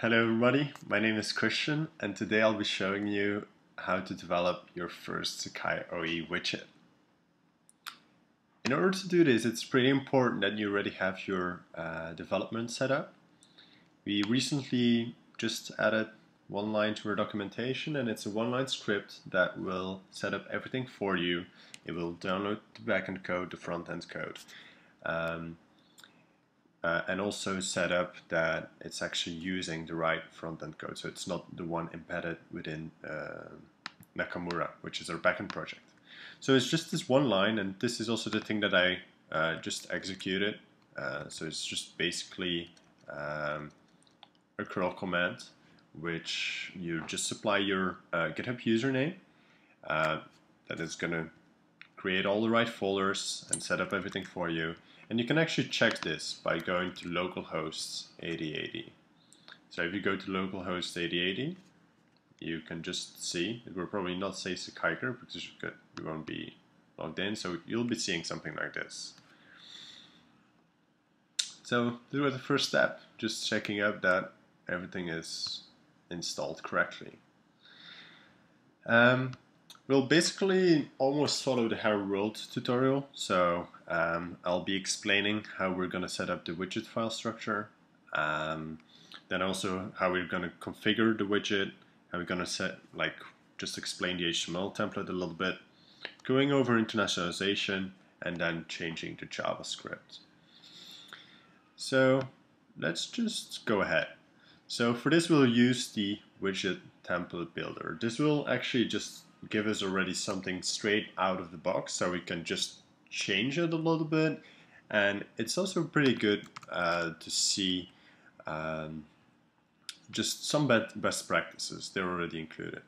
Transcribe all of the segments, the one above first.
Hello everybody, my name is Christian and today I'll be showing you how to develop your first Sakai OAE widget. In order to do this, it's pretty important that you already have your development set up. We recently just added one line to our documentation, and it's a one-line script that will set up everything for you. It will download the backend code, the front-end code. And also set up that it's actually using the right front-end code, so it's not the one embedded within Nakamura, which is our backend project. So it's just this one line, and this is also the thing that I just executed. So it's just basically a curl command, which you just supply your GitHub username. That is going to create all the right folders and set up everything for you. And you can actually check this by going to localhost 8080. So if you go to localhost 8080, you can just see, it will probably not say Sakai because you won't be logged in, so you'll be seeing something like this. So this was the first step, just checking out that everything is installed correctly. We'll basically almost follow the Hello World tutorial, so I'll be explaining how we're going to set up the widget file structure, then also how we're going to configure the widget, how we're going to just explain the HTML template a little bit, going over internationalization, and then changing to JavaScript. So let's just go ahead. So for this we'll use the widget template builder. This will actually just give us already something straight out of the box, so we can just change it a little bit, and it's also pretty good to see just some best practices. They're already included.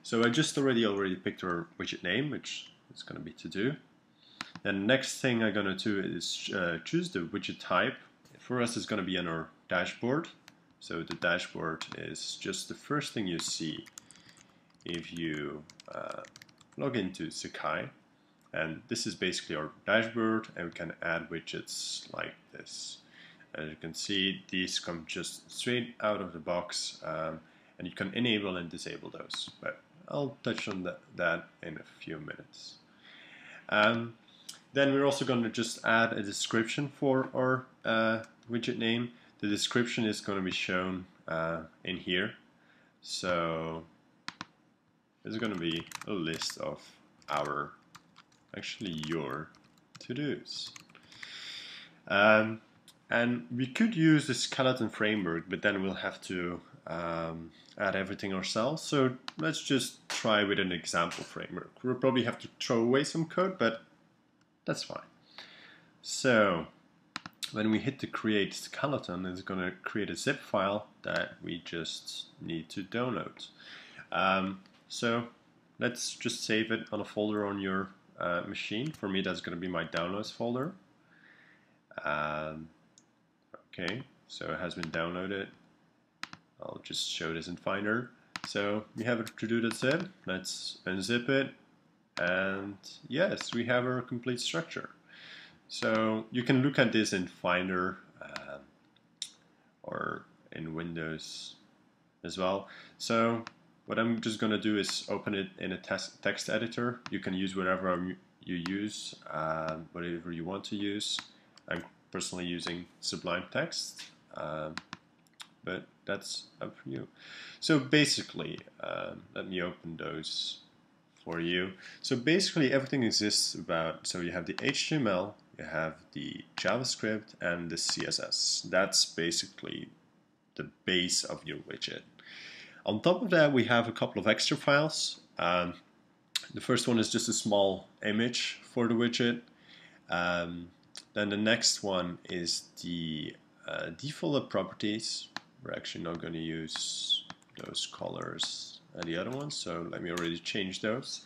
So I just already picked our widget name, which is going to be to do. Then the next thing I'm going to do is choose the widget type. For us, it's going to be on our dashboard. So the dashboard is just the first thing you see if you log into Sakai, and this is basically our dashboard, and we can add widgets like this. As you can see, these come just straight out of the box, and you can enable and disable those, but I'll touch on that in a few minutes. Then we're also going to just add a description for our widget name. The description is going to be shown in here. So there's going to be a list of your to-dos. And we could use the skeleton framework, but then we'll have to add everything ourselves. So let's just try with an example framework. We'll probably have to throw away some code, but that's fine. So when we hit the create skeleton, it's going to create a zip file that we just need to download. So let's just save it on a folder on your machine. For me, that's going to be my downloads folder. Okay, so it has been downloaded. I'll just show this in Finder. So we have a to-do zip. Let's unzip it, and yes, we have our complete structure. So you can look at this in Finder or in Windows as well. So what I'm just going to do is open it in a text editor. You can use whatever you use, whatever you want to use. I'm personally using Sublime Text, but that's up for you. So basically, let me open those for you. So basically everything exists so you have the HTML, you have the JavaScript, and the CSS. That's basically the base of your widget. On top of that, we have a couple of extra files. The first one is just a small image for the widget. Then the next one is the default properties. We're actually not going to use those colors and the other ones, so let me already change those.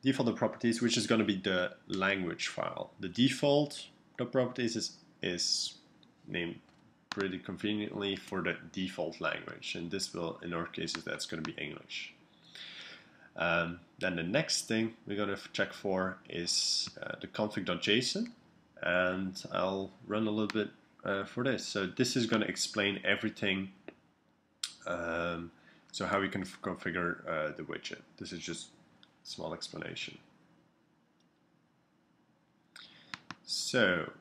Default properties, which is going to be the language file. The default properties is named pretty conveniently for the default language, and this will, in our cases, that's going to be English. Then the next thing we're going to check for is the config.json, and I'll run a little bit for this. So this is going to explain everything So how we can configure the widget. This is just a small explanation. So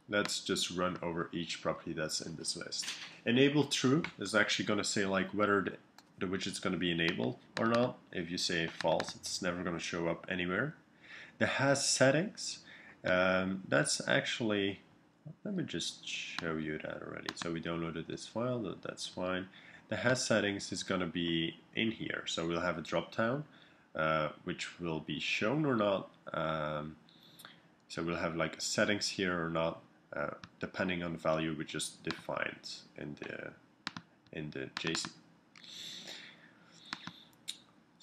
let's just run over each property that's in this list. Enable true is actually going to say like whether the widget's going to be enabled or not. If you say false, it's never going to show up anywhere. The has settings, that's actually, let me just show you that already. So we downloaded this file, that's fine. The has settings is going to be in here, so we'll have a drop down which will be shown or not. So we'll have like settings here or not, depending on the value we just defined in the JSON.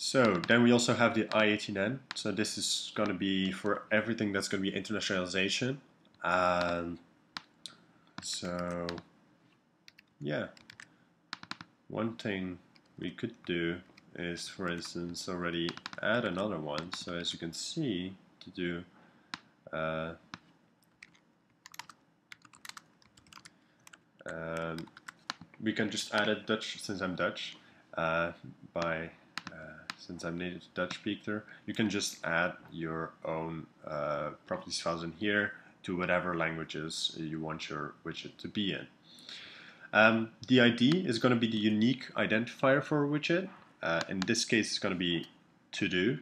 So then we also have the I18N. So this is going to be for everything that's going to be internationalization. So yeah, one thing we could do is, for instance, already add another one. So as you can see, to do we can just add a Dutch, since I'm Dutch, since I'm native Dutch speaker, you can just add your own properties files in here to whatever languages you want your widget to be in. The ID is going to be the unique identifier for a widget. In this case, it's going to be to do.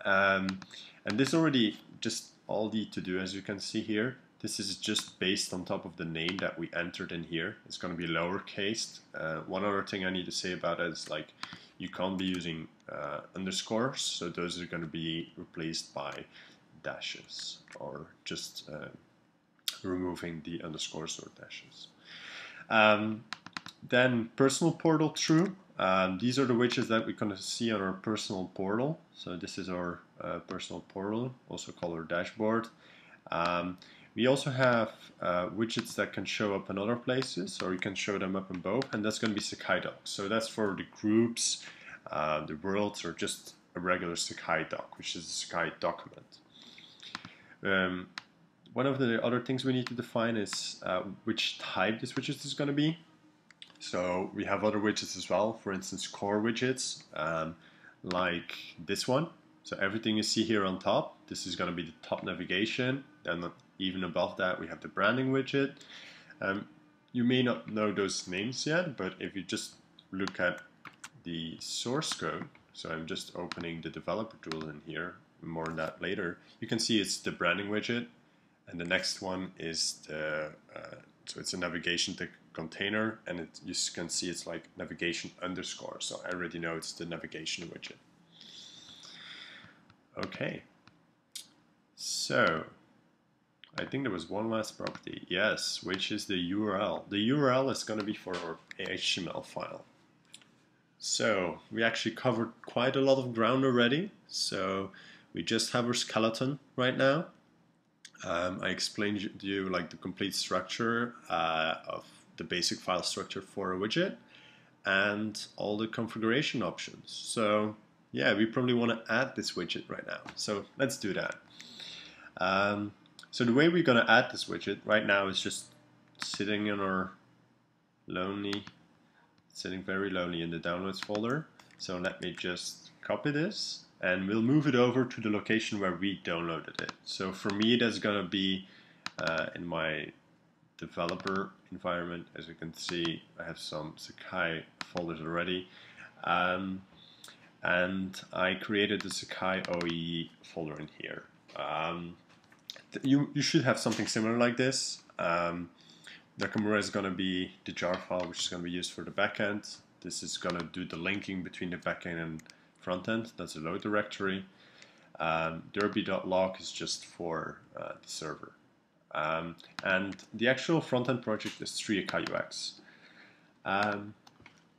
And this already just all the to do, as you can see here. This is just based on top of the name that we entered in here. It's going to be lowercase. One other thing I need to say about it is like you can't be using underscores, so those are going to be replaced by dashes, or just removing the underscores or dashes. Then personal portal true. These are the widgets that we're going to see on our personal portal. So this is our personal portal, also called our dashboard. We also have widgets that can show up in other places, or you can show them up in both, and that's going to be Sakai docs. So that's for the groups, the worlds, or just a regular Sakai doc, which is a Sakai document. One of the other things we need to define is which type this widget is going to be. So we have other widgets as well, for instance core widgets, like this one. So everything you see here on top, this is going to be the top navigation, and even above that we have the branding widget. You may not know those names yet, but if you just look at the source code, so I'm just opening the developer tool in here, more on that later, you can see it's the branding widget, and the next one is the, so it's a navigation container, and you can see it's like navigation underscore, so I already know it's the navigation widget. Okay, so I think there was one last property, yes, which is the URL. The URL is going to be for our HTML file. So we actually covered quite a lot of ground already. So we just have our skeleton right now. I explained to you like the complete structure of the basic file structure for a widget and all the configuration options. So yeah, we probably want to add this widget right now. So let's do that. So the way we're going to add this widget right now is just sitting in our sitting very lonely in the downloads folder. So let me just copy this, and we'll move it over to the location where we downloaded it. So for me, that's going to be in my developer environment. As you can see, I have some Sakai folders already. And I created the Sakai OAE folder in here. You should have something similar like this. Nakamura is going to be the jar file, which is going to be used for the backend. This is going to do the linking between the backend and frontend. That's a load directory. Derby.log is just for the server. And the actual frontend project is 3AKUX.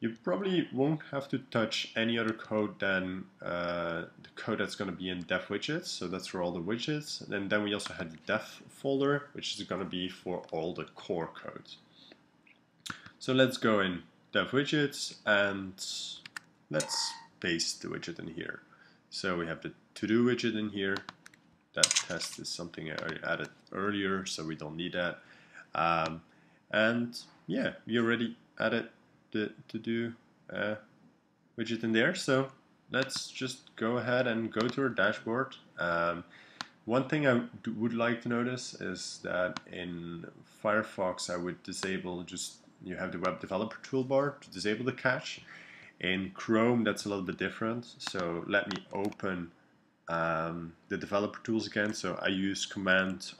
You probably won't have to touch any other code than the code that's going to be in dev widgets. So that's for all the widgets. And then we also had the dev folder, which is going to be for all the core codes. So let's go in dev widgets and let's paste the widget in here. So we have the to-do widget in here. That test is something I already added earlier, so we don't need that. And yeah, we already added the to-do widget in there. So let's just go ahead and go to our dashboard. One thing I would like to notice is that in Firefox I would disable just, you have the web developer toolbar to disable the cache. In Chrome that's a little bit different, so let me open the developer tools again. So I use command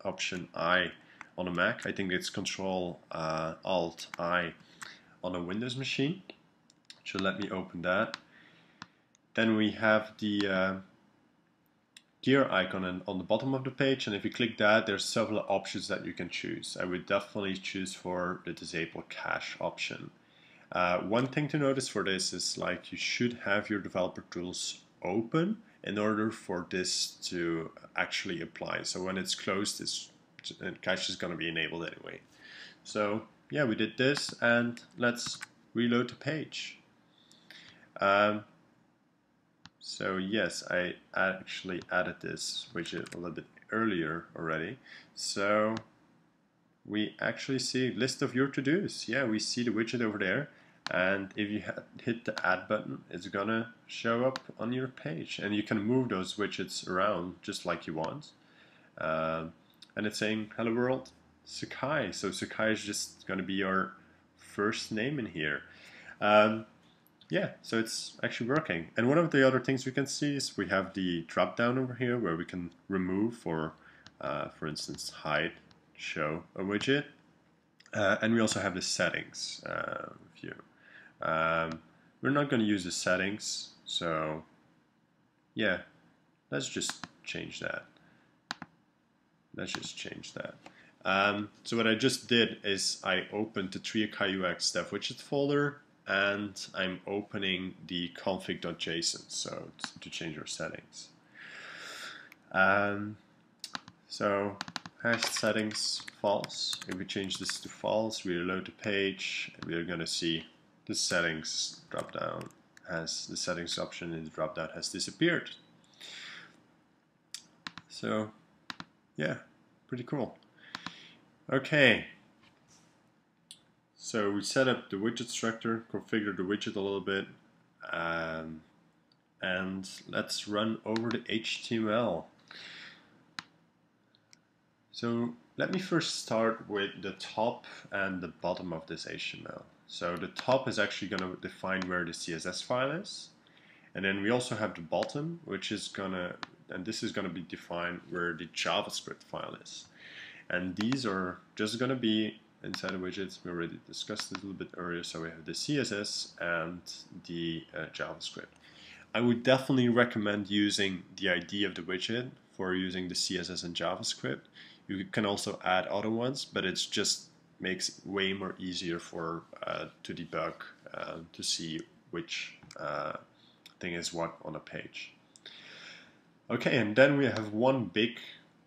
option I on a Mac. I think it's Control Alt I on a Windows machine. So let me open that. Then we have the gear icon on the bottom of the page, and if you click that, there's several options that you can choose. I would definitely choose for the disable cache option. One thing to notice for this is, like, you should have your developer tools open in order for this to actually apply. So when it's closed, this cache is going to be enabled anyway. So yeah, we did this, and let's reload the page. So yes, I actually added this widget a little bit earlier already. So we actually see list of your to-dos. Yeah, we see the widget over there. And if you hit the add button, it's gonna show up on your page. And you can move those widgets around just like you want. And it's saying, hello world, Sakai. So Sakai is just gonna be our first name in here. Yeah, so it's actually working. And one of the other things we can see is we have the drop down over here where we can remove or, for instance, hide, show a widget. And we also have the settings view. We're not going to use the settings, so yeah, let's just change that. So what I just did is I opened the Sakai UX dev widget folder, and I'm opening the config.json, so to change our settings. So hash settings false. If we change this to false, we reload the page, and we're going to see the settings drop down as the settings option in the drop down has disappeared. So yeah, pretty cool. Okay. So we set up the widget structure, configure the widget a little bit, and let's run over the HTML. So let me first start with the top and the bottom of this HTML. So the top is actually going to define where the CSS file is, and then we also have the bottom, which is this is going to be defined where the JavaScript file is. And these are just going to be inside the widgets. We already discussed it a little bit earlier. So we have the CSS and the JavaScript. I would definitely recommend using the ID of the widget for using the CSS and JavaScript. You can also add other ones, but it just makes it way more easier for to debug, to see which thing is what on a page. Okay, and then we have one big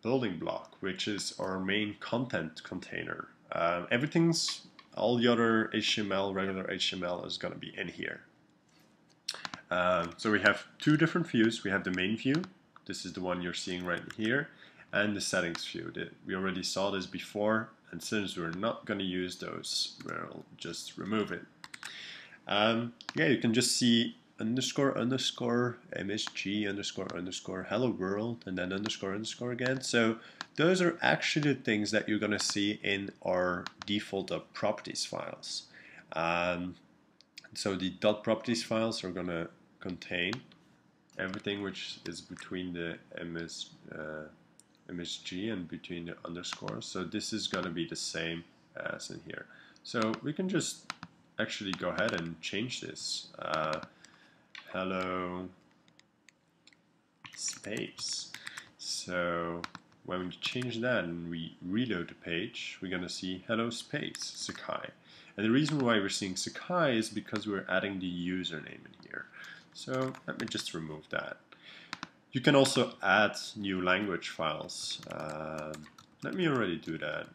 building block, which is our main content container. All the other HTML, regular HTML, is going to be in here. So we have two different views. We have the main view. This is the one you're seeing right here, and the settings view. We already saw this before, and since we're not going to use those, we'll just remove it. Yeah, you can just see underscore MSG underscore hello world, and then underscore again. So those are actually the things that you're going to see in our default .properties files. So the .properties files are going to contain everything which is between the MSG and between the underscores. So this is going to be the same as in here. So we can just actually go ahead and change this. Hello space. So when we change that and we reload the page, we're going to see hello space Sakai. And the reason why we're seeing Sakai is because we're adding the username in here. So let me just remove that. You can also add new language files. Let me already do that.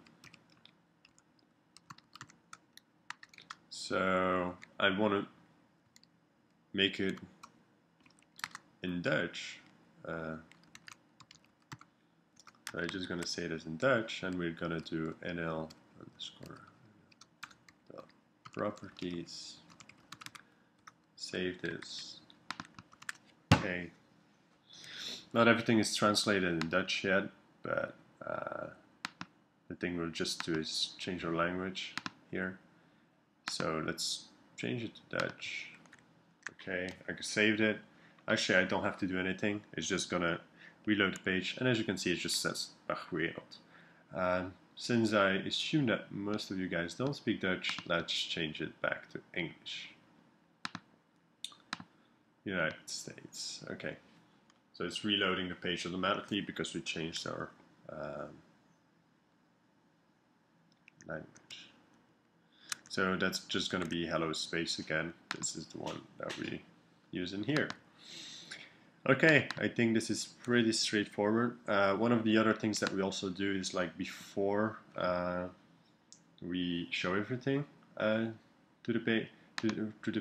So I want to make it in Dutch. I'm just going to say this in Dutch, and we're going to do NL underscore properties, save this. Okay, not everything is translated in Dutch yet, but the thing we'll just do is change our language here. So let's change it to Dutch. Okay, I saved it. Actually, I don't have to do anything. It's just gonna reload the page, and as you can see, it just says "Achweerd." Since I assume that most of you guys don't speak Dutch, let's change it back to English. United States. Okay, so it's reloading the page automatically because we changed our language. So that's just going to be hello space again. This is the one that we use in here. Okay, I think this is pretty straightforward. One of the other things that we also do is, like, before we show everything to the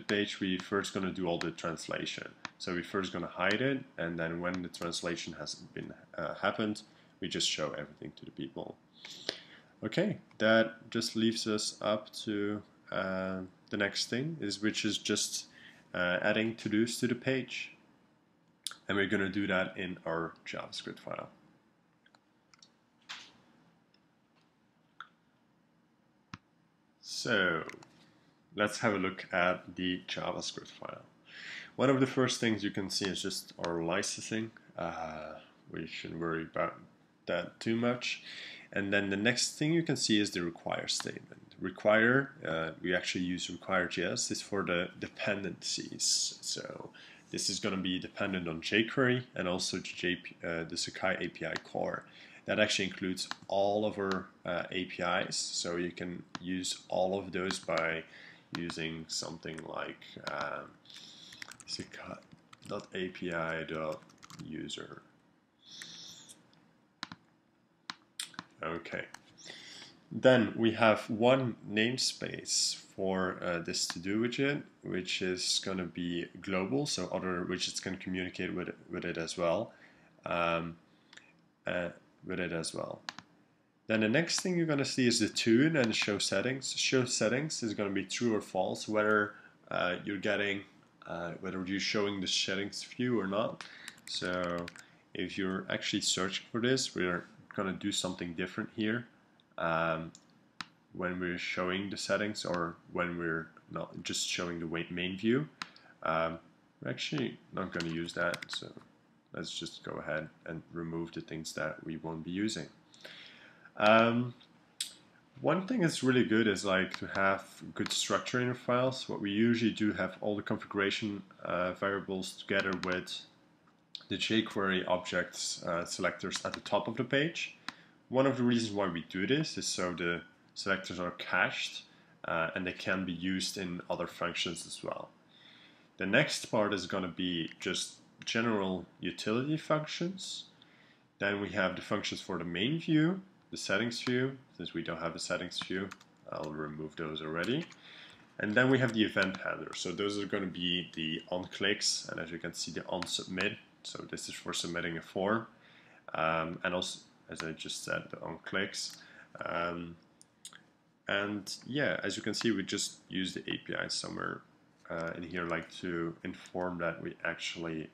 page, we first going to do all the translation. So we first going to hide it, and then when the translation has been happened, we just show everything to the people. Okay, that just leaves us up to the next thing, which is just adding to-dos to the page. And we're going to do that in our JavaScript file. So let's have a look at the JavaScript file. One of the first things you can see is just our licensing. We shouldn't worry about that too much. And then the next thing you can see is the require statement. Require, we actually use require.js, is for the dependencies. So this is going to be dependent on jQuery and also the Sakai API core. That actually includes all of our APIs, so you can use all of those by using something like sakai.api.user. Okay. Then we have one namespace for this to-do widget, which is going to be global, so other widgets can communicate with it as well. Then the next thing you're going to see is the tune and show settings. Show settings is going to be true or false, whether whether you're showing the settings view or not. So if you're actually searching for this, we're going to do something different here. When we're showing the settings, or when we're not just showing the main view, we're actually not going to use that. So let's just go ahead and remove the things that we won't be using. One thing that's really good is, like, to have good structure in your files. What we usually do, have all the configuration variables together with the jQuery objects selectors at the top of the page. One of the reasons why we do this is so the selectors are cached and they can be used in other functions as well. The next part is going to be just general utility functions. Then we have the functions for the main view, the settings view. Since we don't have a settings view, I'll remove those already. And then we have the event handler. So those are going to be the on clicks, and as you can see, the on submit. So this is for submitting a form, and also, as I just said, the on clicks. And yeah, as you can see, we just use the API somewhere in here, like to inform that we actually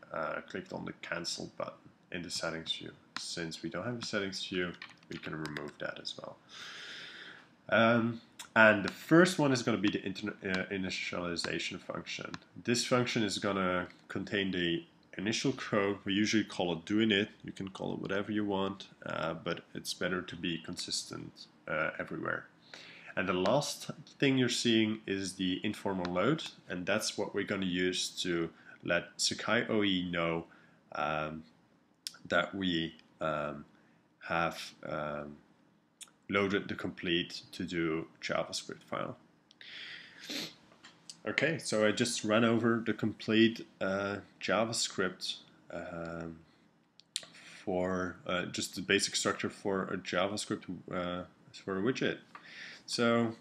clicked on the cancel button in the settings view. Since we don't have a settings view, we can remove that as well. And the first one is going to be the initialization function. This function is going to contain the initial code. We usually call it doing it. You can call it whatever you want, but it's better to be consistent everywhere. And the last thing you're seeing is the informal load, and that's what we're going to use to let Sakai OAE know that we have loaded the complete to-do JavaScript file. Okay, so I just ran over the complete JavaScript for just the basic structure for a JavaScript for a widget. So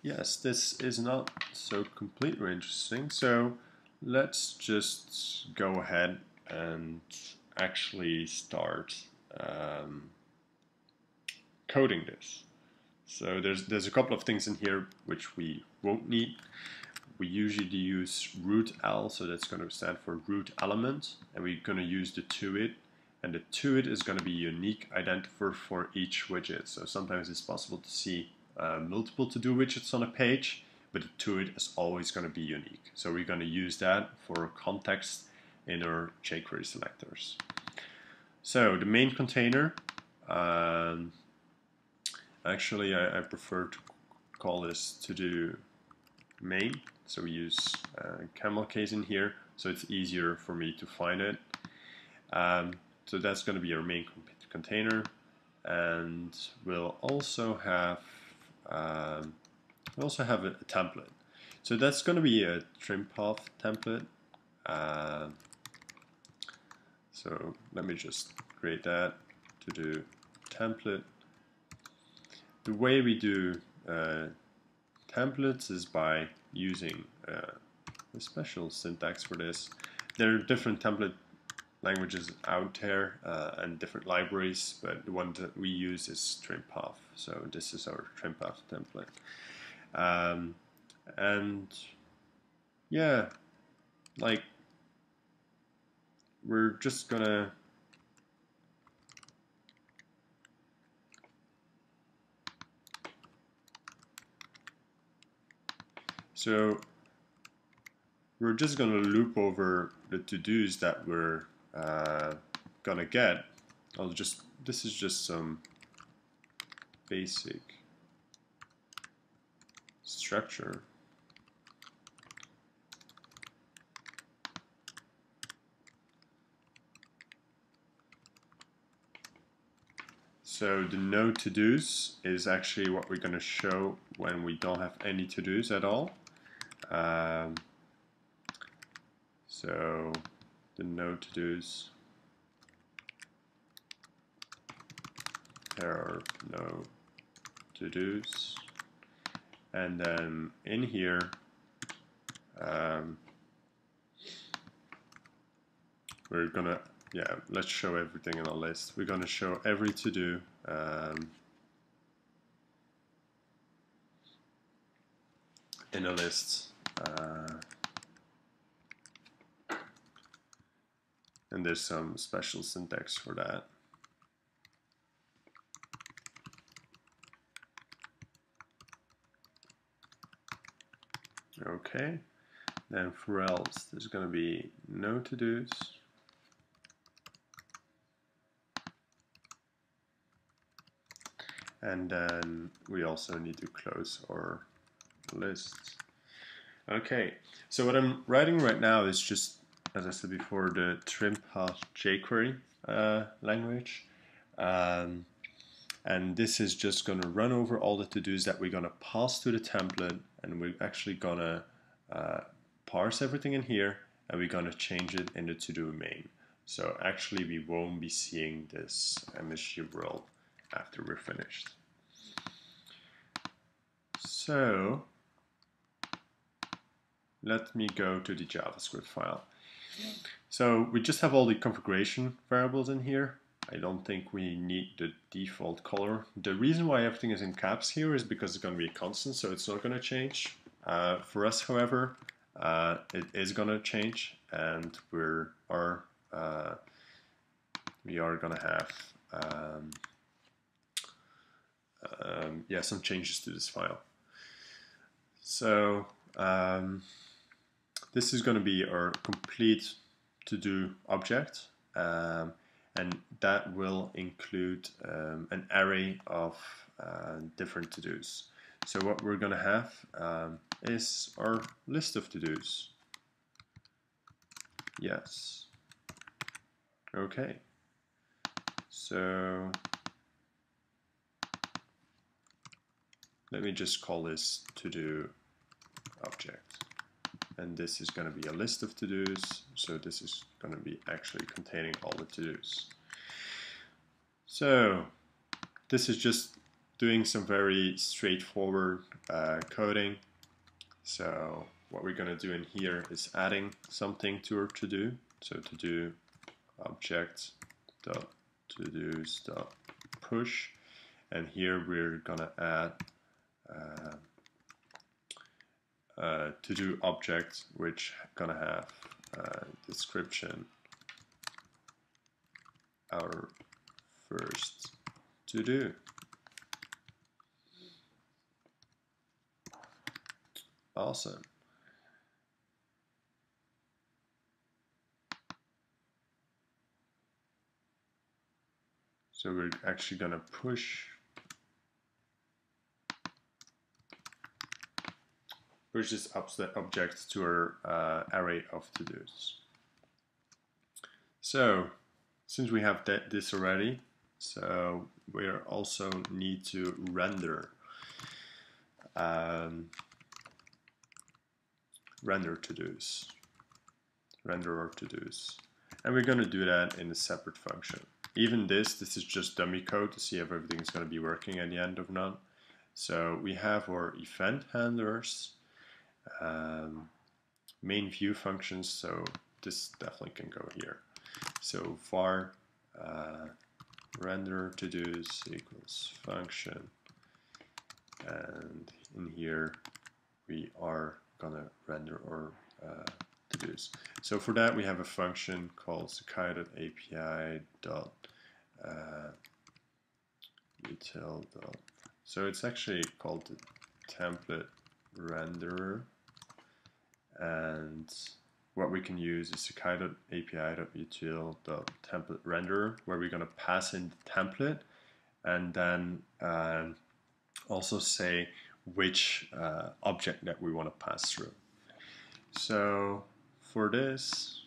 yes, this is not so completely interesting. So let's just go ahead and actually start coding this. So there's a couple of things in here which we won't need. We usually use root L, so that's going to stand for root element, and we're going to use the toIt, and the toIt is going to be a unique identifier for each widget. So sometimes it's possible to see multiple to-do widgets on a page, but the toIt is always going to be unique. So we're going to use that for context in our jQuery selectors. So the main container, actually I prefer to call this to-do main. So we use camel case in here, so it's easier for me to find it. So that's going to be our main container, and we'll also have a template. So that's going to be a trim path template. So let me just create that to do template. The way we do templates is by using a special syntax for this. There are different template languages out there and different libraries, but the one that we use is TrimPath. So this is our TrimPath template. And yeah, like we're just gonna loop over the to-dos that we're gonna get. This is just some basic structure. So the no to-dos is actually what we're going to show when we don't have any to-dos at all. So the no to-dos, there are no to-dos, and then in here we're gonna, let's show everything in a list. We're gonna show every to-do in a list, and there's some special syntax for that. Okay, then for else there's going to be no to-dos, and then we also need to close our lists. Okay, so what I'm writing right now is just, as I said before, the TrimPath jQuery language. And this is just going to run over all the to-dos that we're going to pass to the template, and we're actually going to parse everything in here, and we're going to change it in the to-do main. So actually we won't be seeing this MSG world after we're finished. So let me go to the JavaScript file. So we just have all the configuration variables in here. I don't think we need the default color. The reason why everything is in caps here is because it's going to be a constant, so it's not going to change. For us, however, it is going to change, and we are going to have some changes to this file. So this is going to be our complete to-do object. And that will include an array of different to-dos. So what we're going to have is our list of to-dos. Yes. Okay. So let me just call this to-do object. And this is going to be a list of to-dos, so this is going to be actually containing all the to-dos. So this is just doing some very straightforward coding. So what we're going to do in here is adding something to our to-do. So to-do object dot to-dos dot push, and here we're gonna add to-do object, which gonna have description, our first to-do. Awesome. So we're actually going to push this object to our array of to-dos. So since we have this already, so we also need to render render to-dos, render our to-dos, and we're going to do that in a separate function. Even this is just dummy code to see if everything is going to be working at the end or not. So we have our event handlers, main view functions, so this definitely can go here. So var render to-dos equals function, and in here we are gonna render our to-dos. So for that we have a function called Sakai.api util. So it's actually called the template renderer, and what we can use is Sakai.api.util.template renderer, where we're going to pass in the template and then also say which object that we want to pass through. So for this,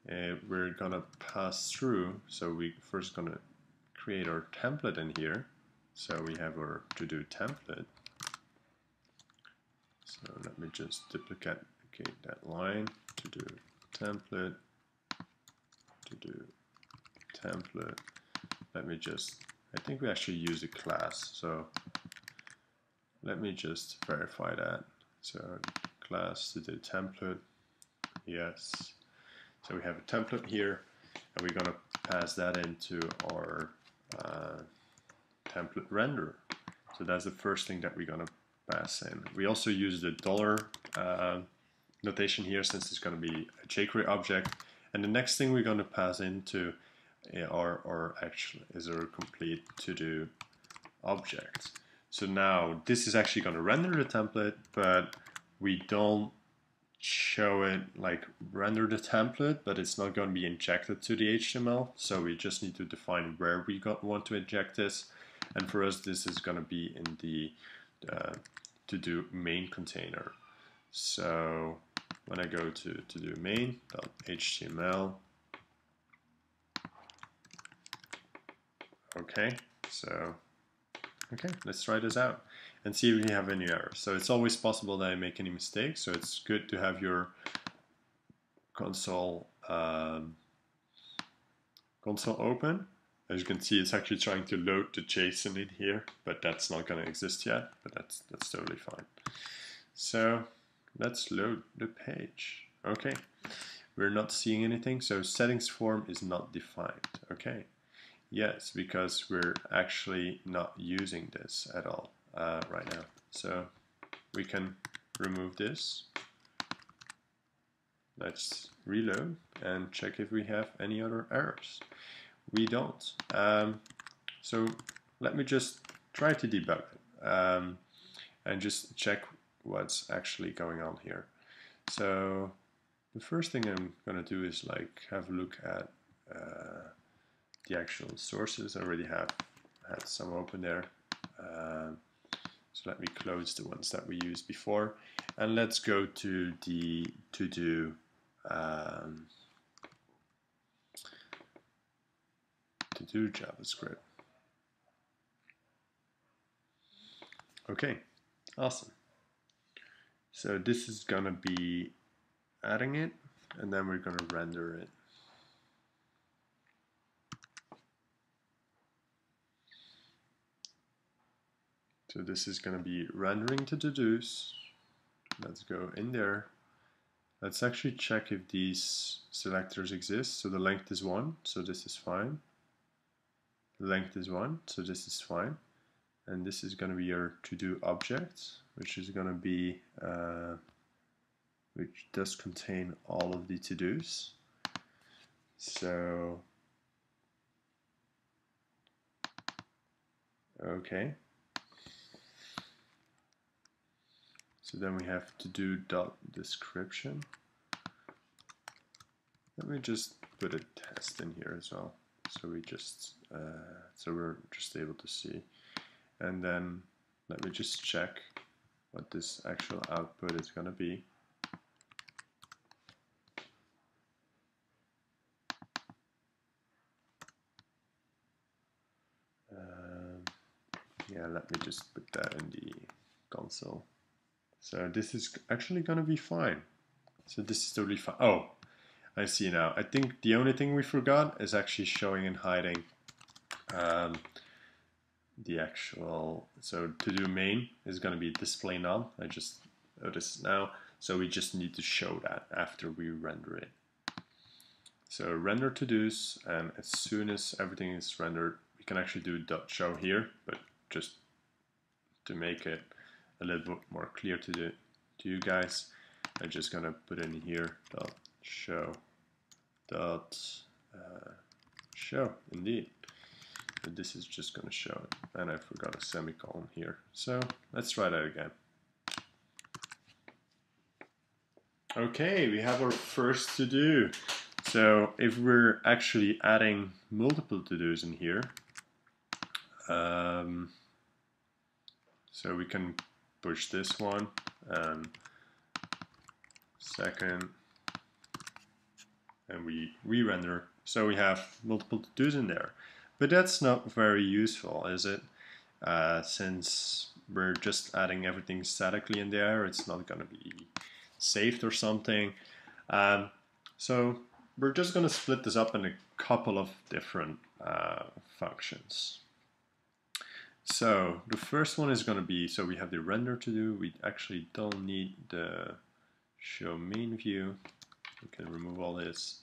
we're going to pass through, so we first going to create our template in here. So we have our to-do template. So let me just duplicate that line, to-do template, to-do template. Let me just, I think we actually use a class, so let me just verify that. So class to-do template, yes. So we have a template here, and we're going to pass that into our template render. So that's the first thing that we're going to pass in. We also use the dollar notation here, since it's going to be a jQuery object. And the next thing we're going to pass into our complete to-do object. So now this is actually going to render the template, but we don't show it like render the template, but it's not going to be injected to the HTML. So we just need to define where we want to inject this. And for us, this is going to be in the to-do main container. So when I go to to-do main.html, okay, let's try this out and see if we have any errors. So it's always possible that I make any mistakes, so it's good to have your console open. As you can see, it's actually trying to load the JSON in here, but that's not going to exist yet, but that's totally fine. So let's load the page. Okay, we're not seeing anything, so settings form is not defined. Okay, yes, because we're actually not using this at all right now. So we can remove this. Let's reload and check if we have any other errors. We don't. So let me just try to debug it and just check what's actually going on here. So the first thing I'm going to do is like have a look at the actual sources. I already had some open there. So let me close the ones that we used before, and let's go to the to-do JavaScript. Okay, awesome. So this is gonna be adding it, and then we're gonna render it. So this is gonna be rendering to to-dos. Let's go in there. Let's actually check if these selectors exist. So the length is 1, so this is fine. length is 1, so this is fine. And this is going to be your to-do object, which is going to be, which does contain all of the to-dos. So, okay. So then we have to-do dot description. Let me just put a test in here as well, so we just so we're just able to see. And then let me just check what this actual output is going to be. Yeah, let me just put that in the console. So this is actually going to be fine. So this is totally fine. Oh, I see now. I think the only thing we forgot is actually showing and hiding the actual, so to do main is going to be display none. I just noticed now. So we just need to show that after we render it. So render to-dos, and as soon as everything is rendered, we can actually do dot show here, but just to make it a little bit more clear to you guys, I'm just gonna put in here dot show dot show indeed. But this is just gonna show it, and I forgot a semicolon here. So let's try that again. Okay, we have our first to do. So if we're actually adding multiple to-dos in here, so we can push this one, second, and we re-render. So we have multiple to-dos in there. But that's not very useful, is it? Since we're just adding everything statically in there, it's not going to be saved or something. So we're just going to split this up in a couple of different functions. So the first one is going to be, so we have the render to do. We actually don't need the show main view. We can remove all this.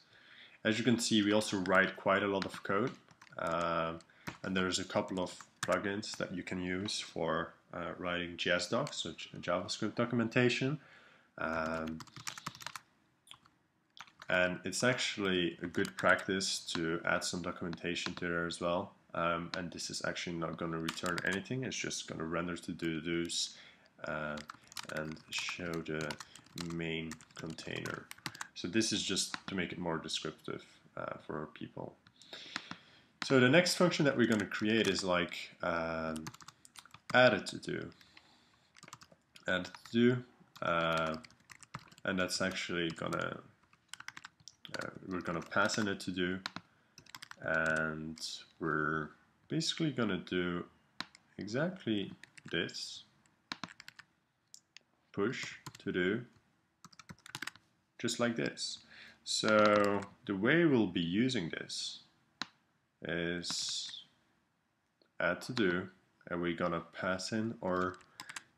As you can see, we also write quite a lot of code. And there's a couple of plugins that you can use for writing JS docs, so JavaScript documentation. And it's actually a good practice to add some documentation to there as well. And this is actually not going to return anything. It's just going to render to-dos and show the main container. So this is just to make it more descriptive for people. So the next function that we're going to create is like add a to-do. Add a to-do, and that's actually gonna we're gonna pass in a to-do, and we're basically gonna do exactly this. Push to-do, just like this. So the way we'll be using this is add to do, and we're gonna pass in our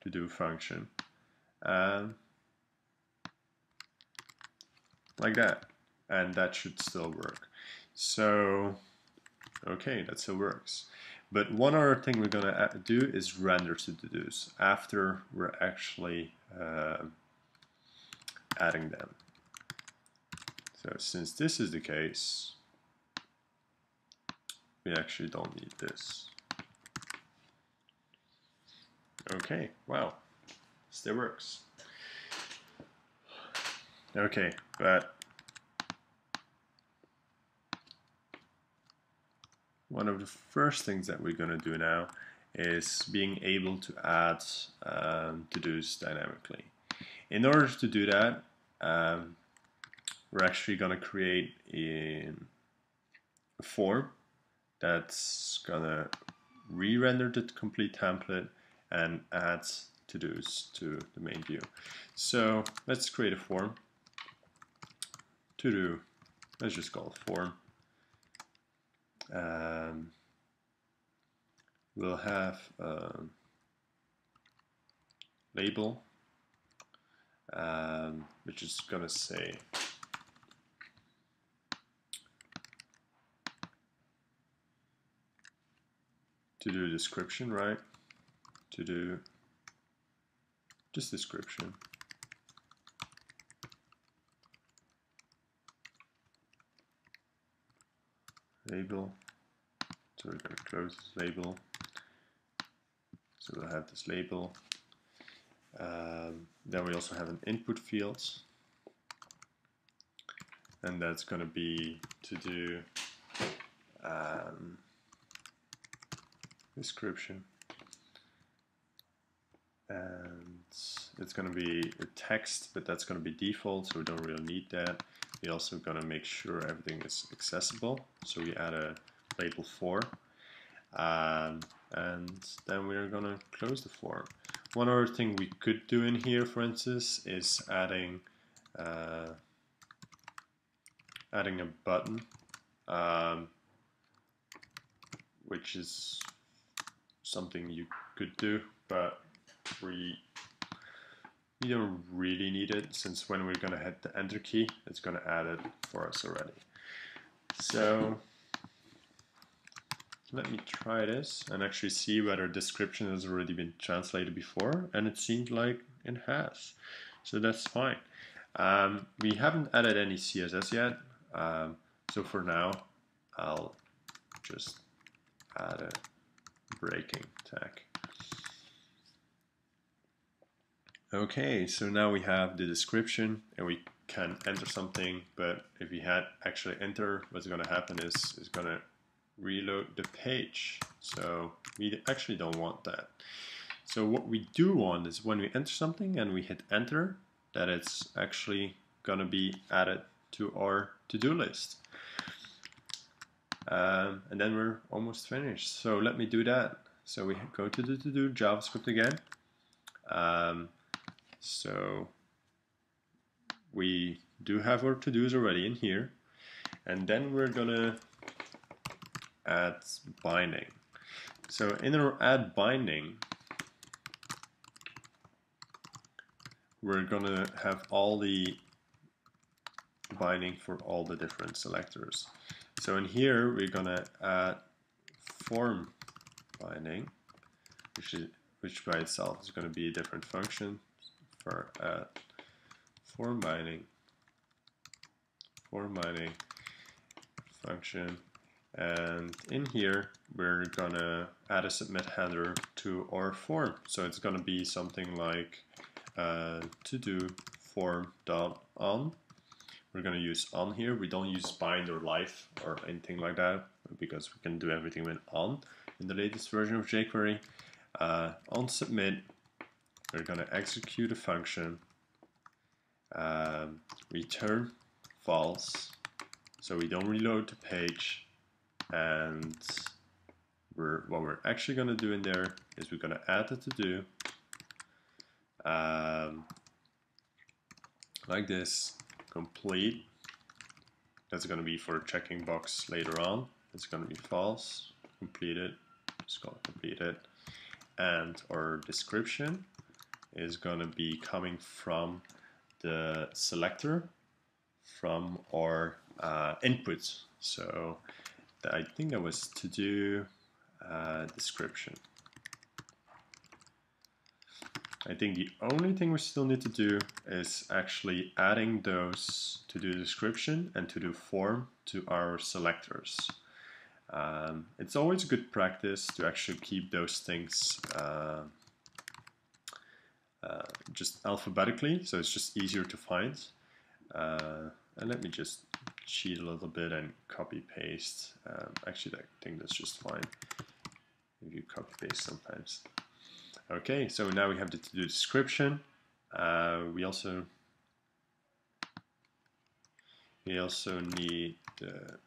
to do function like that, and that should still work. So okay, that still works. But one other thing we're gonna do is render to do's after we're actually adding them. So since this is the case, we actually don't need this. Okay, wow, still works. Okay, but one of the first things that we're going to do now is being able to add to-dos dynamically. In order to do that, we're actually going to create a form that's going to re-render the complete template and add to-dos to the main view. So let's create a form. To-do, let's just call it form. We'll have a label, which is going to say to do description, right? To do just description. Label. So we're going to close this label. So we'll have this label. Then we also have an input field. And that's going to be to do description. And it's going to be a text, but that's going to be default, so we don't really need that. We're also going to make sure everything is accessible. So we add a label for. And then we're going to close the form. One other thing we could do in here, for instance, is adding a button, which is something you could do, but we don't really need it, since when we're going to hit the enter key, it's going to add it for us already. So let me try this and actually see whether description has already been translated before, and it seems like it has. So that's fine. We haven't added any CSS yet, so for now I'll just add a breaking tag. Okay, so now we have the description and we can enter something, but if we had actually enter, what's going to happen is it's going to reload the page. So we actually don't want that. So what we do want is when we enter something and we hit enter, that it's actually going to be added to our to-do list. And then we're almost finished. So let me do that. So we go to the to-do JavaScript again. So we do have our to-dos already in here, and then we're gonna add binding. So in our add binding, we're gonna have all the binding for all the different selectors. So in here we're gonna add form binding, which by itself is going to be a different function for form binding function, and in here we're gonna add a submit header to our form. So it's gonna be something like to do form.on. We're gonna use on here. We don't use bind or live or anything like that, because we can do everything with on in the latest version of jQuery. On submit, we're gonna execute a function, return false, so we don't reload the page, and what we're actually gonna do in there is we're gonna add the to-do like this, complete. That's gonna be for a checking box later on. It's gonna be false, completed, it's called completed, and our description is gonna be coming from the selector from our input. So I think that was to do description. I think the only thing we still need to do is actually adding those to do description and to do form to our selectors. It's always a good practice to actually keep those things just alphabetically, so it's just easier to find. And let me just cheat a little bit and copy paste. Actually, I think that's just fine if you copy paste sometimes. Okay, so now we have the to-do description. We also need the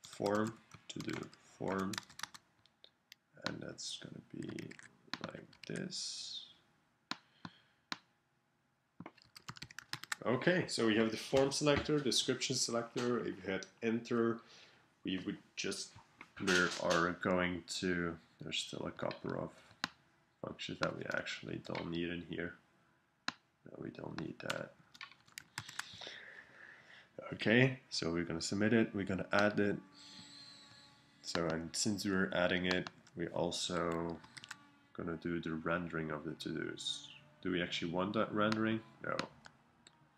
form to do form, and that's going to be like this. Okay, so we have the form selector, description selector. If you hit enter, we are going to, there's still a couple of functions that we actually don't need in here. No, we don't need that. Okay, so we're going to submit it, we're going to add it. So, and since we're adding it, we also gonna do the rendering of the to-dos. Do we actually want that rendering? No.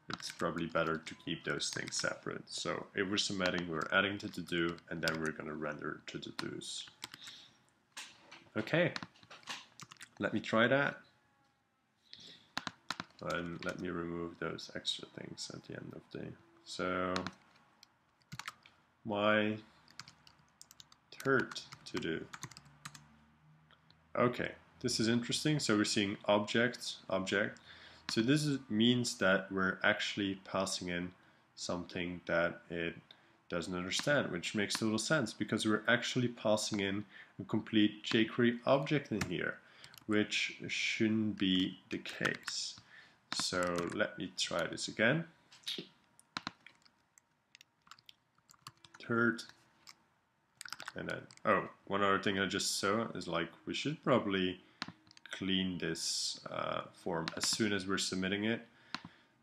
It's probably better to keep those things separate. So if we're submitting, we're adding to to-do, and then we're gonna render to to-dos. Okay, let me try that. And let me remove those extra things at the end of the day. So my third to-do. Okay, this is interesting. So we're seeing object. So this means that we're actually passing in something that it doesn't understand, which makes total sense because we're actually passing in a complete jQuery object in here, which shouldn't be the case. So let me try this again. Third, and then, oh, one other thing I just saw is like we should probably clean this form as soon as we're submitting it.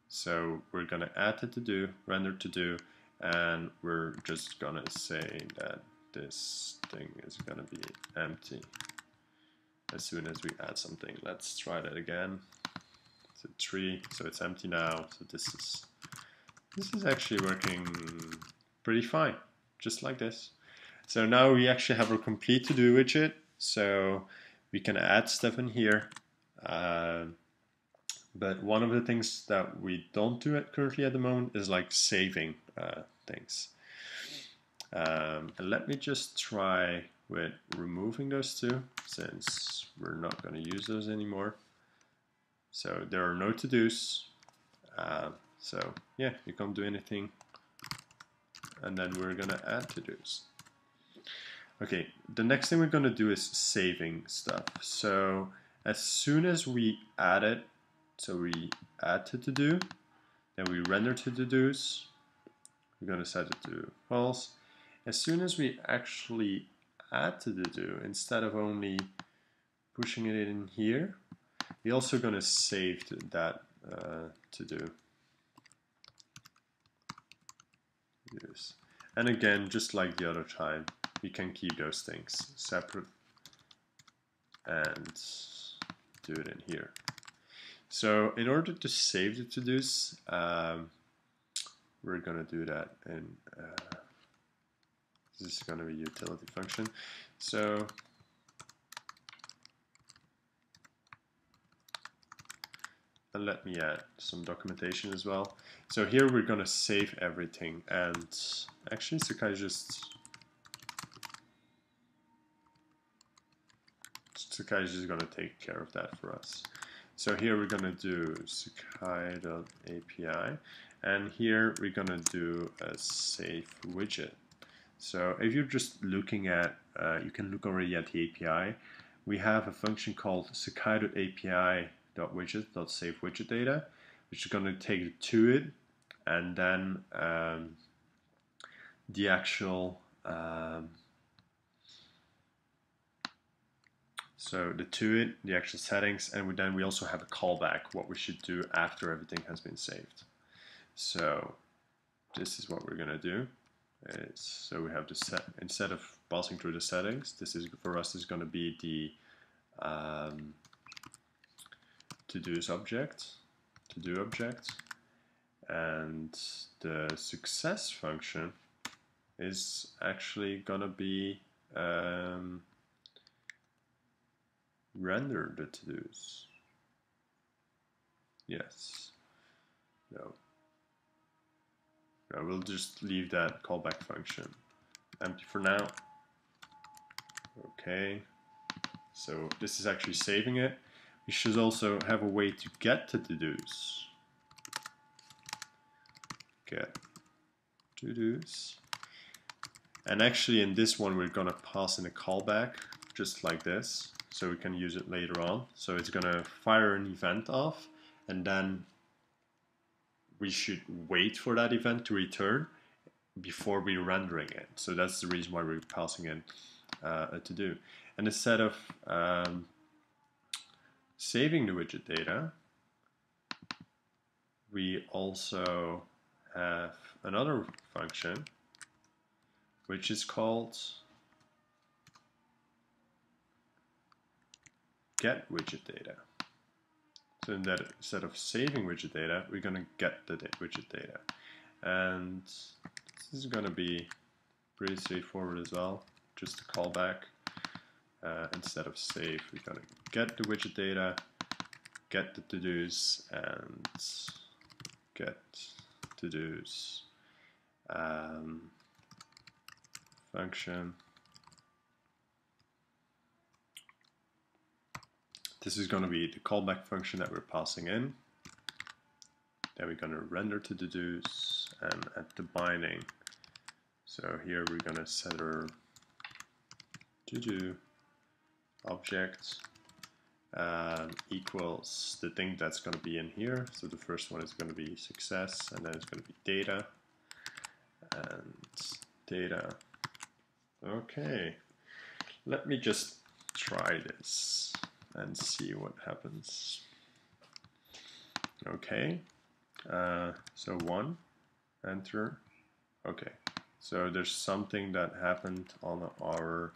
So we're gonna add the to-do, render to-do, and we're just gonna say that this thing is gonna be empty as soon as we add something. Let's try that again. So 3, so it's empty now. So this is actually working pretty fine, just like this. So now we actually have our complete to-do widget. So we can add stuff in here. But one of the things that we don't do currently at the moment is like saving things. And let me just try with removing those two, since we're not going to use those anymore. So there are no to-dos. So yeah, you can't do anything. And then we're going to add to-dos. Okay, the next thing we're going to do is saving stuff. So as soon as we add it, so we add to to-do, then we render to to-dos. We're going to set it to false. As soon as we actually add to to-do, instead of only pushing it in here, we're also going to save that to-do. Yes. And again, just like the other time, we can keep those things separate and do it in here. So in order to save the to-dos, we're going to do that in this is going to be a utility function. So and let me add some documentation as well. So here we're going to save everything, and actually Sakai is going to take care of that for us. So here we're going to do Sakai.api, and here we're going to do a save widget. So if you're just looking at, you can look already at the API. We have a function called Sakai.api.widget.saveWidgetData, which is going to take it to it, and then the actual so the to it, the actual settings, and then we also have a callback, what we should do after everything has been saved. So this is what we're going to do. So we have the set, instead of passing through the settings, this is for us is going to be the to-dos object, to-do object, and the success function is actually going to be render the to-dos. Yes. No. No, we'll just leave that callback function empty for now. Okay. So this is actually saving it. We should also have a way to get to to-dos. Get to-dos. And actually in this one we're going to pass in a callback just like this, so we can use it later on. So it's going to fire an event off, and then we should wait for that event to return before we're rendering it. So that's the reason why we're passing in a to-do. And instead of saving the widget data, we also have another function which is called get widget data. So instead of saving widget data, we're going to get the widget data. And this is going to be pretty straightforward as well, just a callback. Instead of save, we're going to get the widget data, get the to-dos, and get to-dos function. This is going to be the callback function that we're passing in. Then we're going to render to to-dos and at the binding. So here we're going to set our to-do object equals the thing that's going to be in here. So the first one is going to be success, and then it's going to be data and data. Okay, let me just try this and see what happens. Okay, so 1, enter. Okay, so there's something that happened on our,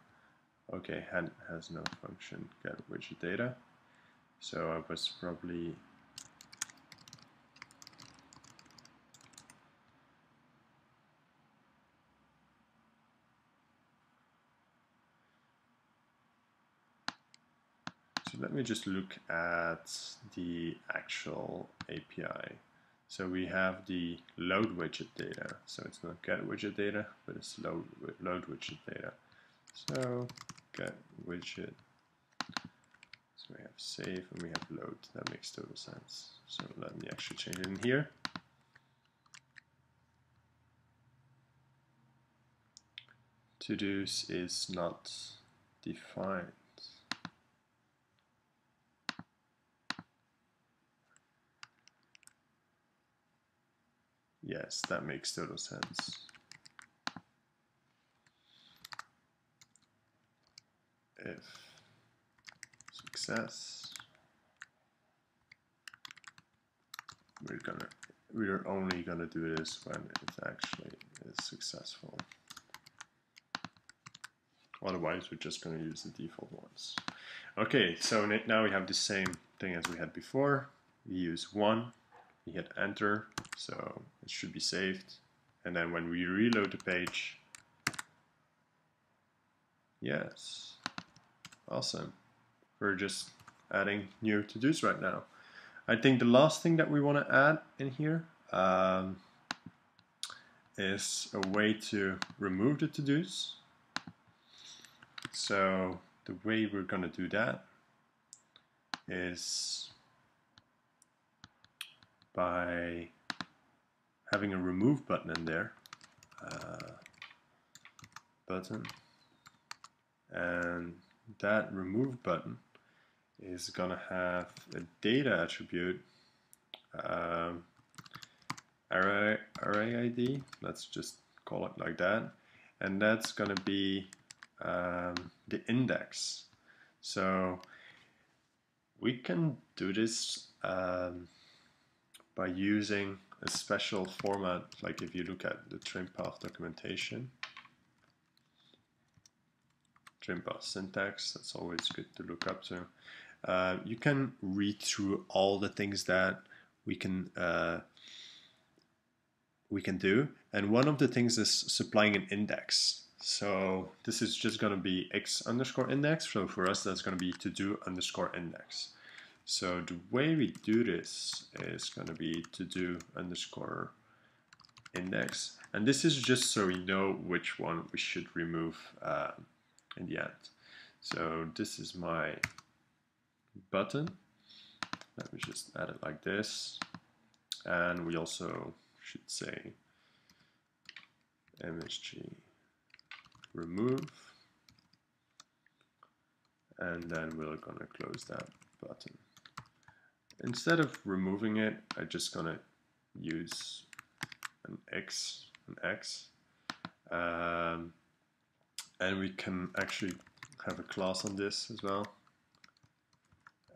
okay, has no function, get widget data. So I was probably, so let me just look at the actual API. So we have the load widget data. So it's not get widget data, but it's load widget data. So get widget. So we have save and we have load. That makes total sense. So let me actually change it in here. To-dos is not defined. Yes, that makes total sense. If success, we're only gonna do this when it actually is successful. Otherwise, we're just gonna use the default ones. Okay, so now we have the same thing as we had before. We use 1, we hit enter, so it should be saved. And then when we reload the page, yes, awesome. We're just adding new to-dos right now. I think the last thing that we want to add in here is a way to remove the to-dos. So the way we're going to do that is by having a remove button in there, and that remove button is gonna have a data attribute, array ID. Let's just call it like that, and that's gonna be the index. So we can do this by using a special format, like if you look at the trim path documentation, trim path syntax, that's always good to look up to. You can read through all the things that we can do, and one of the things is supplying an index. So this is just going to be x_index. So for us, that's going to be to-do_index. So the way we do this is going to be to-do_index, and this is just so we know which one we should remove in the end. So this is my button. Let me just add it like this, and we also should say msg remove, and then we're gonna close that button. Instead of removing it, I'm just gonna use an X, and we can actually have a class on this as well.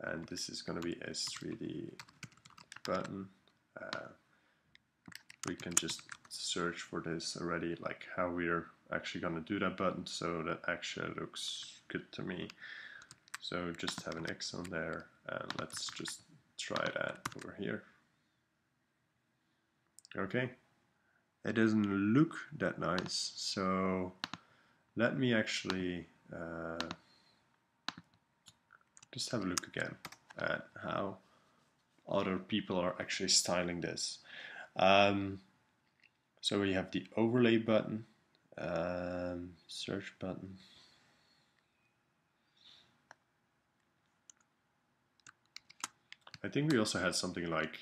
And this is going to be s3d button. We can just search for this already, like how we're actually going to do that button, so that actually looks good to me. So just have an X on there, and let's just try that over here. Okay, it doesn't look that nice, so let me actually just have a look again at how other people are actually styling this. So we have the overlay button, search button. I think we also had something like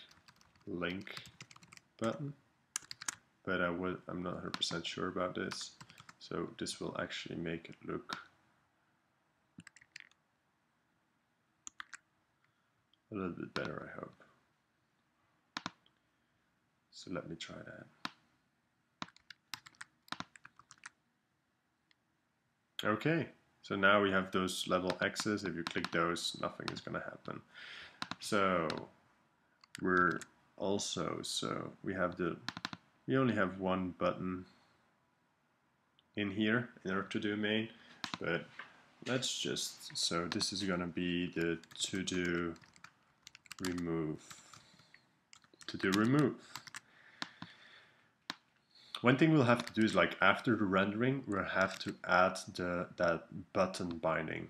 link button, but I'm not 100% sure about this. So this will actually make it look a little bit better, I hope. So let me try that. Okay, so now we have those level X's. If you click those, nothing is going to happen. So we're also, we only have one button in here in our to-do main, but let's just, so this is going to be the to-do remove. To-do remove. One thing we'll have to do is, like, after the rendering, we'll have to add that button binding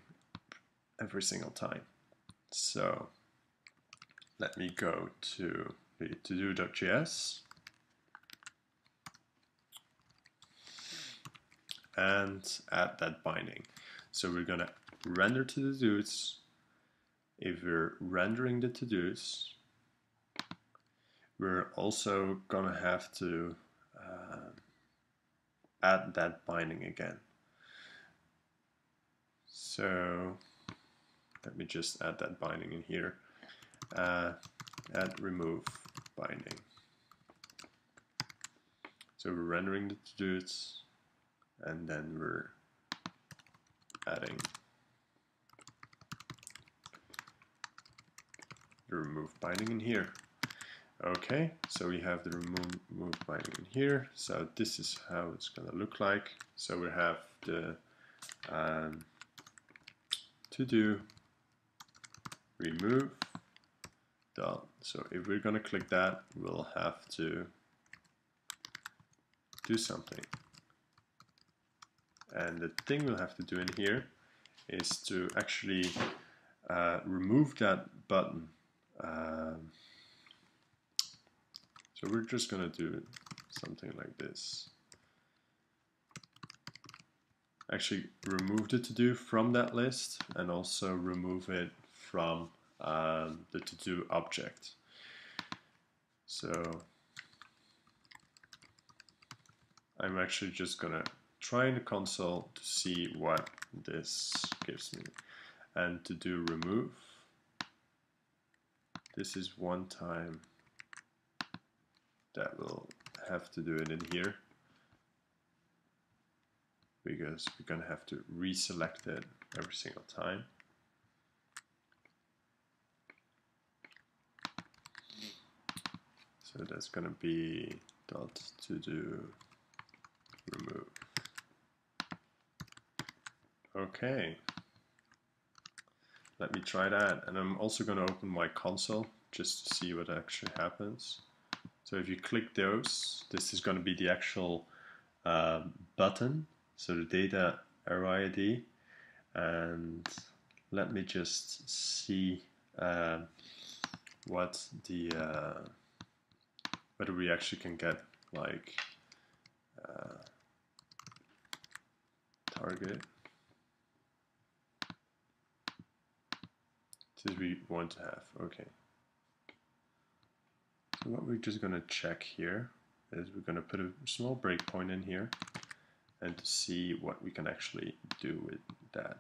every single time. So let me go to the to-do.js and add that binding. So we're going to render to-dos. If we're rendering the to-dos, we're also going to have to add that binding again. So let me just add that binding in here. Add remove binding. So we're rendering the to-dos, and then we're adding the remove binding in here. Okay, so we have the remove binding in here. So this is how it's going to look like. So we have the to-do remove done. So if we're going to click that, we'll have to do something. And the thing we'll have to do in here is to actually remove that button. So we're just going to do something like this. Actually remove the to-do from that list, and also remove it from the to-do object. So I'm actually just going to try in the console to see what this gives me. And to do remove, this is one time that we'll have to do it in here, because we're going to have to reselect it every single time. So that's going to be dot to do remove. Okay, let me try that, and I'm also going to open my console just to see what actually happens. So if you click those, this is going to be the actual button, so the data arrow ID, and let me just see what the whether we actually can get like target. This we want to have. Okay. So what we're just going to check here is we're going to put a small breakpoint in here, and to see what we can actually do with that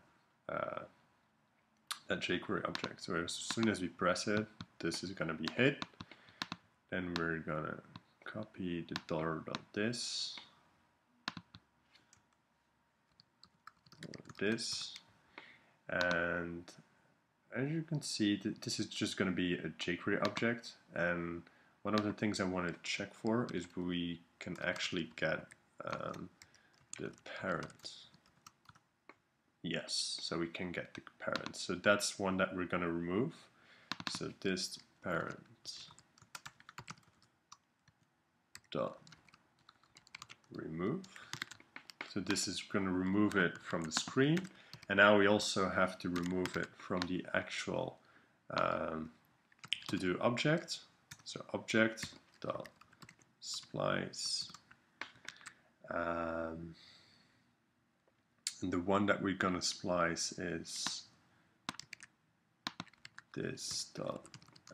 that jQuery object. So as soon as we press it, this is going to be hit. Then we're going to copy the $.this, this, and as you can see, this is just going to be a jQuery object, and one of the things I want to check for is we can actually get the parent. Yes, so we can get the parent. So that's one that we're going to remove. So this parent dot remove. So this is going to remove it from the screen, and now we also have to remove it from the actual to do object. So object dot splice, and the one that we're going to splice is this dot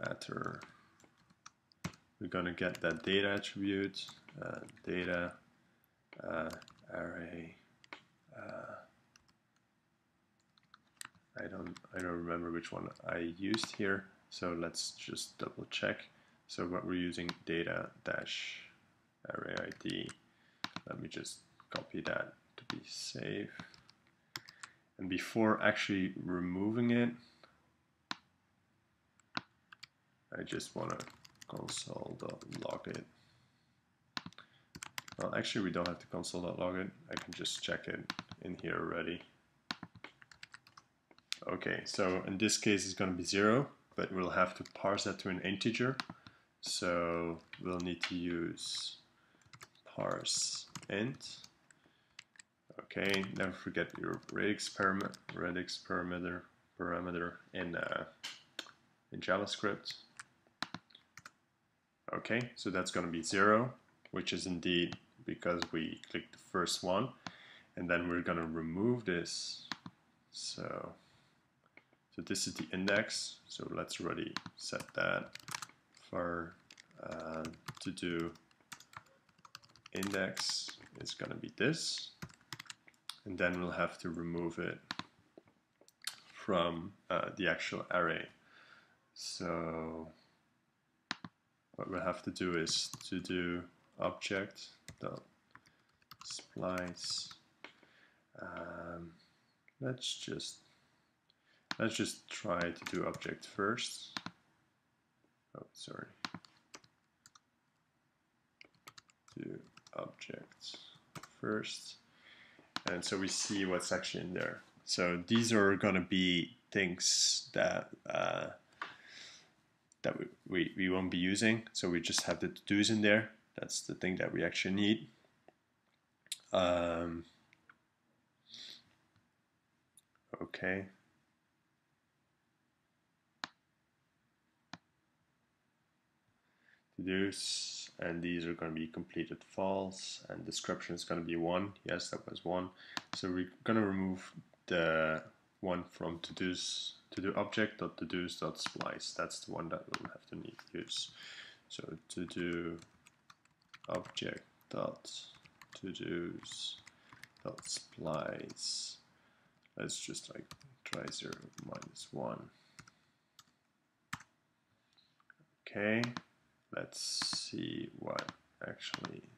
attr. We're going to get that data attribute, data array. I don't remember which one I used here, so let's just double check. So what we're using, data dash array ID. Let me just copy that to be safe. And before actually removing it, I just want to console.log it. Well, actually we don't have to console.log it. I can just check it in here already. Okay, so in this case it's going to be 0, but we'll have to parse that to an integer. So we'll need to use parse int. Okay, never forget your radix parameter in JavaScript. Okay, so that's going to be 0, which is indeed because we clicked the first one, and then we're going to remove this. So this is the index. So let's already set that for to do index is going to be this, and then we'll have to remove it from the actual array. So what we'll have to do is to do object dot splice. Let's just try to do object first. Oh, sorry. Do object first, and so we see what's actually in there. So these are going to be things that that we won't be using. So we just have the to-dos in there. That's the thing that we actually need. Okay. To-dos, and these are going to be completed false, and description is going to be 1. Yes, that was 1. So we're going to remove the one from to-dos, to-do object.todos.splice. That's the one that we'll have to need to use. So to-do object.todos.splice. Let's just like try 0 minus 1. Okay, let's see what actually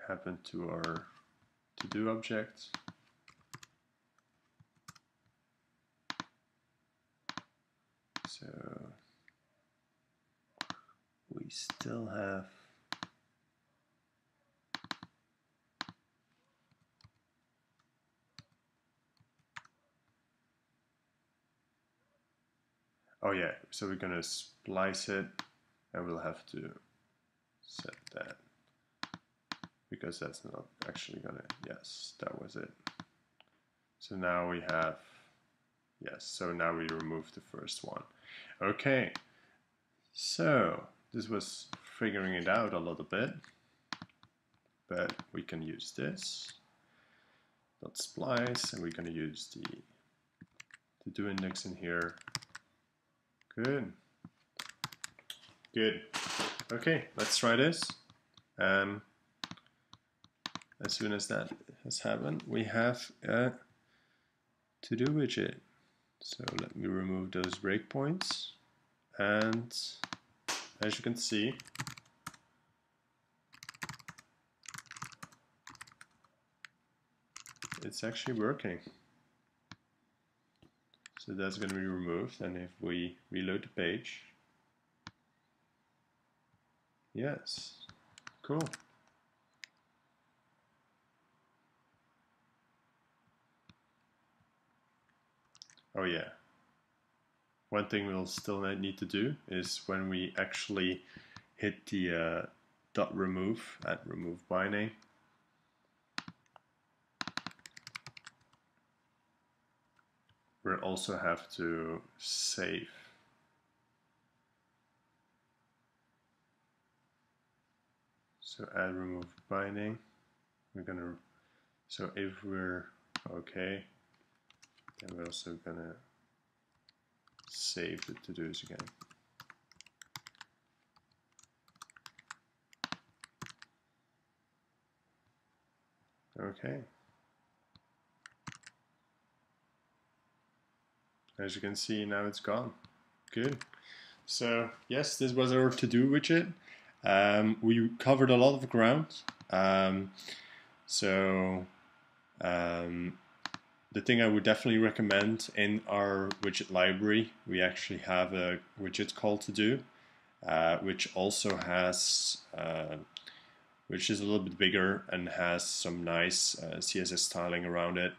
happened to our to-do object. So we still have oh yeah, so we're gonna splice it, and we'll have to set that because that's not actually gonna, yes, that was it. So now we have, yes, so now we remove the first one. Okay, so this was figuring it out a little bit, but we can use this dot splice, and we're going to use the to-do index in here. Good. Good. Okay, let's try this. As soon as that has happened, we have a to-do widget. So let me remove those breakpoints, and as you can see, it's actually working. So that's going to be removed, and if we reload the page, yes, cool. oh yeah, one thing we'll still need to do is when we actually hit the dot remove at remove binding, we'll also have to save. So add remove binding, we're gonna, so if we're okay, then we're also gonna save the to-dos again. Okay. As you can see, now it's gone. Good. So yes, this was our to-do widget. We covered a lot of ground. The thing I would definitely recommend, in our widget library, we actually have a widget called to do, which also has, which is a little bit bigger and has some nice CSS styling around it.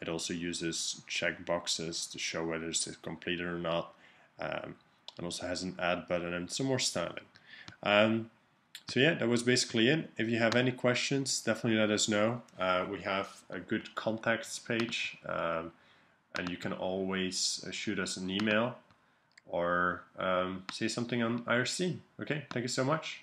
It also uses checkboxes to show whether it's completed or not, and also has an add button and some more styling. So yeah, that was basically it. If you have any questions, definitely let us know. We have a good contacts page, and you can always shoot us an email or say something on IRC. Okay, thank you so much.